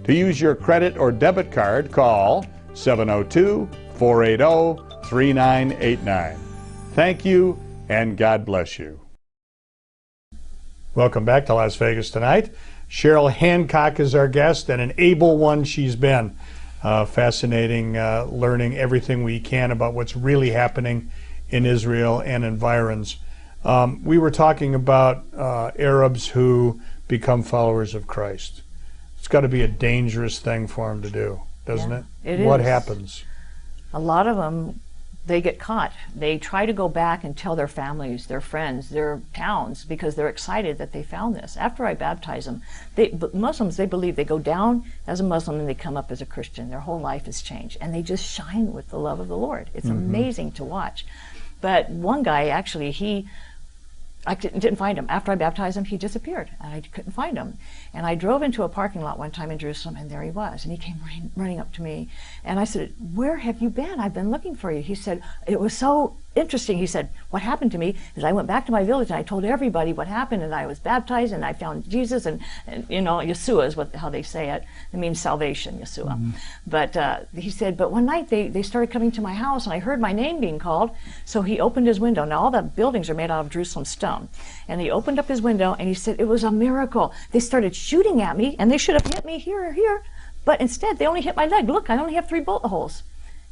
To use your credit or debit card, call 702-480-3989. Thank you, and God bless you. Welcome back to Las Vegas tonight. Cheryl Hancock is our guest, and an able one she's been. Fascinating, learning everything we can about what's really happening in Israel and environs. We were talking about Arabs who become followers of Christ. It's got to be a dangerous thing for them to do, doesn't it? It What is. happens? A lot of them, they get caught. They try to go back and tell their families, their friends, their towns, because they're excited that they found this. After I baptize them, Muslims, they believe they go down as a Muslim and they come up as a Christian. Their whole life has changed, and they just shine with the love of the Lord. It's amazing to watch. But one guy, actually, I didn't find him. After I baptized him, he disappeared, and I couldn't find him. And I drove into a parking lot one time in Jerusalem, and there he was. And he came running up to me, and I said, "Where have you been? I've been looking for you." He said, "It was so interesting." He said, "What happened to me is I went back to my village, and I told everybody what happened, and I was baptized, and I found Jesus, and you know, Yeshua is how they say it. It means salvation, Yeshua." But he said, "But one night they started coming to my house, and I heard my name being called." So he opened his window. Now all the buildings are made out of Jerusalem stone. And he opened up his window, and he said, "It was a miracle. They started shooting at me, and they should have hit me here or here. But instead, they only hit my leg. Look, I only have 3 bullet holes."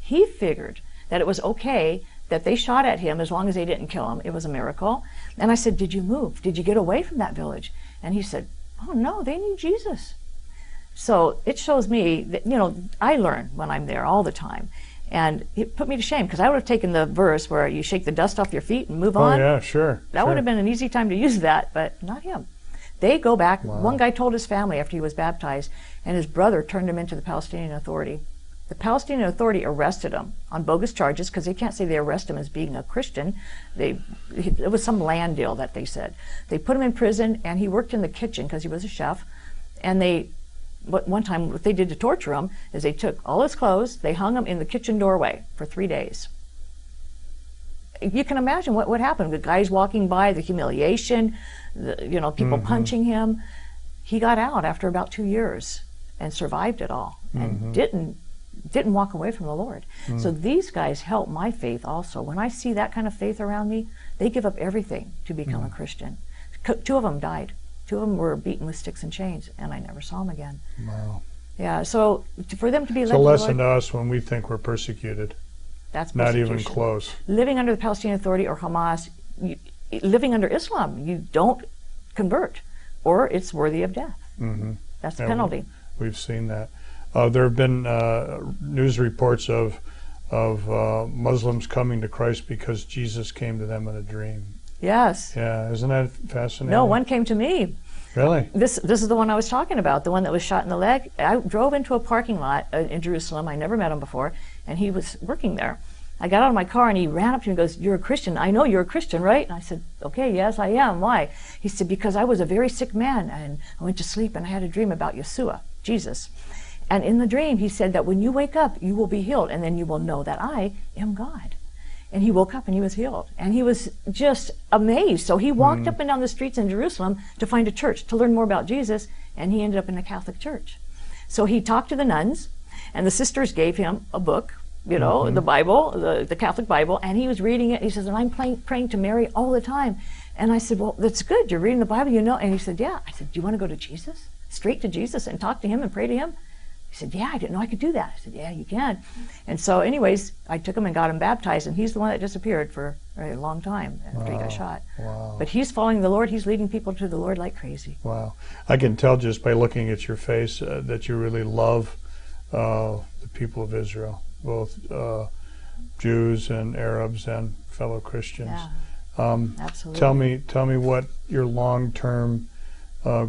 He figured that it was okay that they shot at him as long as they didn't kill him. It was a miracle. And I said, "Did you move? Did you get away from that village?" And he said, "Oh, no, they need Jesus." So it shows me that, you know, I learn when I'm there all the time. And it put me to shame, because I would have taken the verse where you shake the dust off your feet and move on. Oh, yeah, sure. That would have been an easy time to use that, but not him. They go back. Wow. One guy told his family after he was baptized, and his brother turned him into the Palestinian Authority. The Palestinian Authority arrested him on bogus charges, because they can't say they arrest him as being a Christian. It was some land deal that they said. They put him in prison, and he worked in the kitchen because he was a chef. And one time, what they did to torture him is they took all his clothes, they hung him in the kitchen doorway for 3 days. You can imagine what happened. The guys walking by, the humiliation, people punching him. He got out after about 2 years and survived it all, and didn't didn't walk away from the Lord. So these guys help my faith also. When I see that kind of faith around me, they give up everything to become a Christian. Two of them died. Two of them were beaten with sticks and chains, and I never saw them again. Wow. Yeah, so for them to be It's led a to the lesson Lord, to us when we think we're persecuted. that's Not persecution. even close. Living under the Palestinian Authority or Hamas, living under Islam, you don't convert, or it's worthy of death. That's the penalty. We've seen that. There have been news reports of Muslims coming to Christ because Jesus came to them in a dream. Yes. Yeah, isn't that fascinating? No, one came to me. Really? This is the one I was talking about, the one that was shot in the leg. I drove into a parking lot in Jerusalem. I never met him before, and he was working there. I got out of my car, and he ran up to me and goes, "You're a Christian. I know you're a Christian, right?" And I said, "Okay, yes, I am. Why?" He said, "Because I was a very sick man, and I went to sleep, and I had a dream about Yeshua, Jesus. And in the dream, he said that when you wake up, you will be healed, and then you will know that I am God." And he woke up and he was healed. And he was just amazed. So he walked up and down the streets in Jerusalem to find a church, to learn more about Jesus, and he ended up in a Catholic church. So he talked to the nuns, and the sisters gave him a book, you know, the Bible, the Catholic Bible, and he was reading it. He says, "And I'm praying to Mary all the time." And I said, "Well, that's good. You're reading the Bible, you know." And he said, "Yeah." I said, "Do you want to go to Jesus? Straight to Jesus and talk to him and pray to him?" He said, "Yeah, I didn't know I could do that." I said, "Yeah, you can." And so anyways, I took him and got him baptized, and he's the one that disappeared for a long time after he got shot. Wow. But he's following the Lord. He's leading people to the Lord like crazy. Wow. I can tell just by looking at your face that you really love the people of Israel, both Jews and Arabs and fellow Christians. Yeah, absolutely. Tell me what your long-term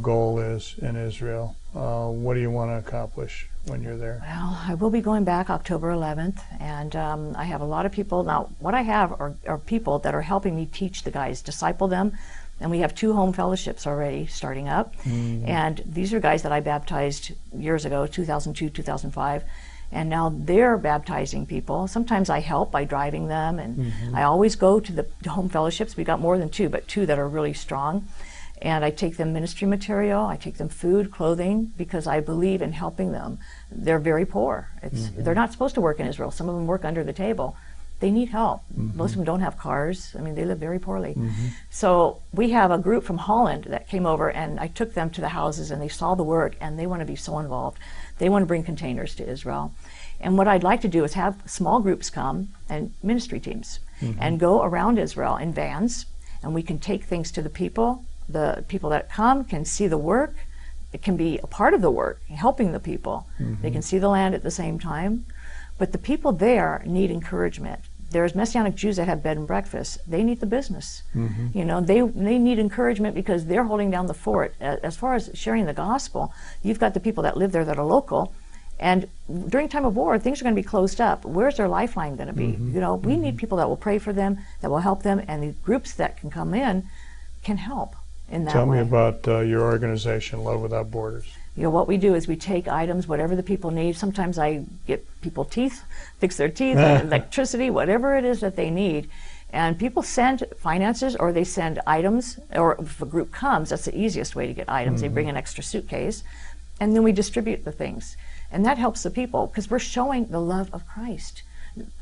goal is in Israel. What do you want to accomplish when you're there? Well, I will be going back October 11th, and I have a lot of people. Now, what I have are people that are helping me teach the guys, disciple them, and we have 2 home fellowships already starting up. And these are guys that I baptized years ago, 2002, 2005, and now they're baptizing people. Sometimes I help by driving them, and I always go to the home fellowships. We got more than 2, but 2 that are really strong. And I take them ministry material, I take them food, clothing, because I believe in helping them. They're very poor. They're not supposed to work in Israel. Some of them work under the table. They need help. Most of them don't have cars. I mean, they live very poorly. So we have a group from Holland that came over, and I took them to the houses, and they saw the work, and they want to be so involved. They want to bring containers to Israel. And what I'd like to do is have small groups come, and ministry teams, and go around Israel in vans, and we can take things to the people. The people that come can see the work. It can be a part of the work, helping the people. They can see the land at the same time. But the people there need encouragement. There's Messianic Jews that have bed and breakfast. They need the business. You know, they need encouragement because they're holding down the fort. As far as sharing the gospel, you've got the people that live there that are local. And during time of war, things are going to be closed up. Where's their lifeline going to be? You know, we need people that will pray for them, that will help them, and the groups that can come in can help. Tell me about your organization, Love Without Borders. You know, what we do is we take items, whatever the people need. Sometimes I get people teeth, fix their teeth, electricity, whatever it is that they need. And people send finances or they send items, or if a group comes, that's the easiest way to get items. They bring an extra suitcase, and then we distribute the things. And that helps the people because we're showing the love of Christ.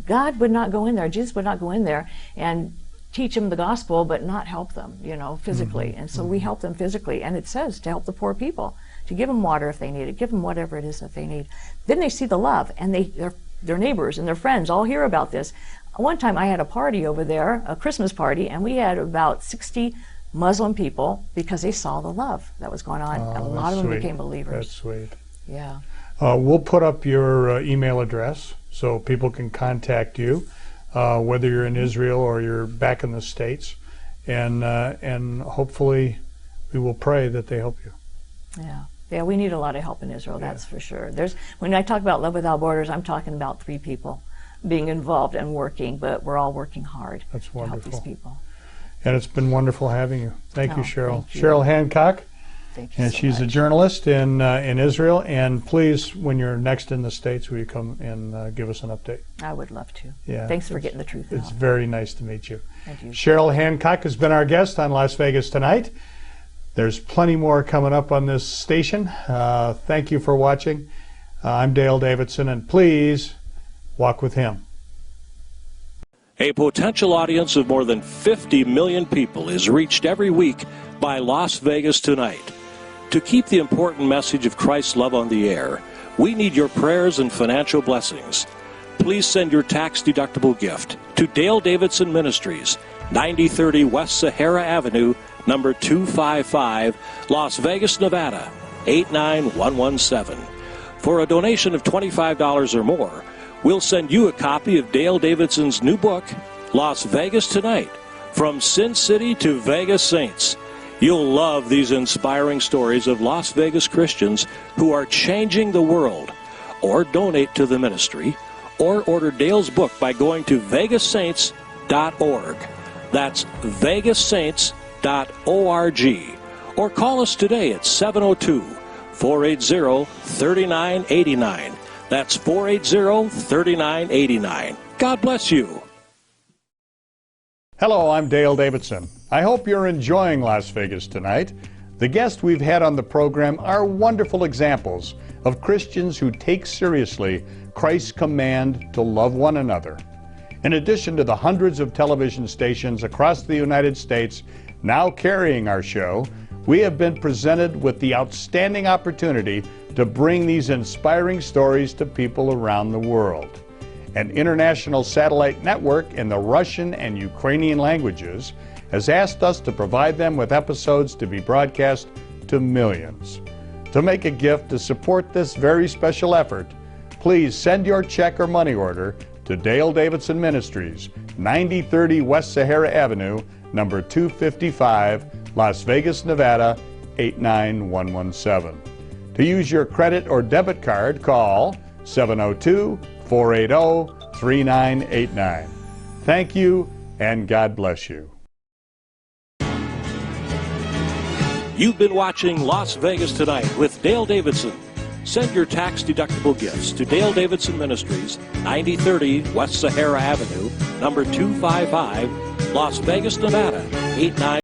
God would not go in there, Jesus would not go in there and teach them the gospel but not help them, you know, physically. And so we help them physically, and it says to help the poor people, to give them water if they need it, give them whatever it is that they need. Then they see the love, and their neighbors and their friends all hear about this. One time I had a party over there, a Christmas party, and we had about 60 Muslim people because they saw the love that was going on. And a lot of them became believers. That's sweet. Yeah. We'll put up your email address so people can contact you. Whether you're in Israel or you're back in the States, and hopefully we will pray that they help you. Yeah, we need a lot of help in Israel, that's for sure. When I talk about Love Without Borders, I'm talking about 3 people being involved and working, but we're all working hard to help these people. And it's been wonderful having you. Thank you, Cheryl. Thank you. Cheryl Hancock. Thank you and so she's much. a journalist in Israel. And please, when you're next in the States, will you come and give us an update? I would love to. Yeah, Thanks for getting the truth out. It's very nice to meet you. Thank you. Cheryl Hancock has been our guest on Las Vegas Tonight. There's plenty more coming up on this station. Thank you for watching. I'm Dale Davidson, and please walk with him. A potential audience of more than 50 million people is reached every week by Las Vegas Tonight. To keep the important message of Christ's love on the air, we need your prayers and financial blessings. Please send your tax-deductible gift to Dale Davidson Ministries, 9030 West Sahara Avenue, number 255, Las Vegas, Nevada, 89117. For a donation of $25 or more, we'll send you a copy of Dale Davidson's new book, Las Vegas Tonight, From Sin City to Vegas Saints. You'll love these inspiring stories of Las Vegas Christians who are changing the world. Or donate to the ministry, or order Dale's book by going to vegassaints.org. That's vegassaints.org. Or call us today at 702-480-3989. That's 480-3989. God bless you. Hello, I'm Dale Davidson. I hope you're enjoying Las Vegas Tonight. The guests we've had on the program are wonderful examples of Christians who take seriously Christ's command to love one another. In addition to the hundreds of television stations across the United States now carrying our show, we have been presented with the outstanding opportunity to bring these inspiring stories to people around the world. An international satellite network in the Russian and Ukrainian languages has asked us to provide them with episodes to be broadcast to millions. To make a gift to support this very special effort, please send your check or money order to Dale Davidson Ministries, 9030 West Sahara Avenue, number 255, Las Vegas, Nevada, 89117. To use your credit or debit card, call 702-480-3989. Thank you, and God bless you. You've been watching Las Vegas Tonight with Dale Davidson. Send your tax-deductible gifts to Dale Davidson Ministries, 9030 West Sahara Avenue, number 255, Las Vegas, Nevada, 89117.